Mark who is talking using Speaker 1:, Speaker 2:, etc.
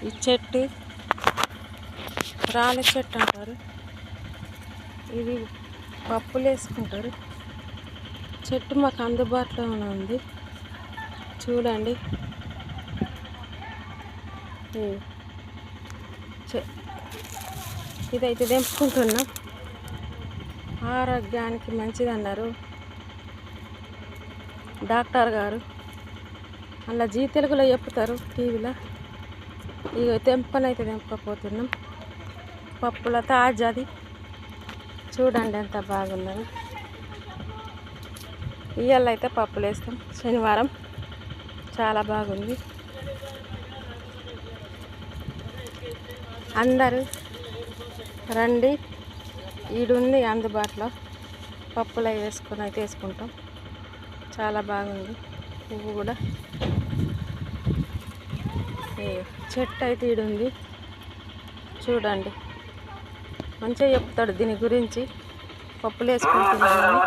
Speaker 1: ఈ చెట్టు రాళ్ళ చెట్టు అంటారు. ఇది పప్పులు వేసుకుంటారు. చెట్టు మాకు అందుబాటులోనే ఉంది. చూడండి, ఇదైతే తెంపుకుంటున్నాం. ఆరోగ్యానికి మంచిది అన్నారు డాక్టర్ గారు. అలా జీ తెలుగులో చెప్తారు టీవీలో. ఇక తెంపనైతే తెంపకపోతున్నాం. పప్పుల తాజాది చూడండి ఎంత బాగున్నది. ఇవాళ అయితే పప్పులు వేస్తాం. శనివారం చాలా బాగుంది. అందరూ రండి, ఈడుంది అందుబాటులో. పప్పులు అవి వేసుకొని అయితే వేసుకుంటాం. చాలా బాగుంది. పువ్వు కూడా చెట్టు అయితే ఈడుంది. చూడండి, మంచిగా చెప్తాడు దీని గురించి. పప్పులు వేసుకుంటున్నాను.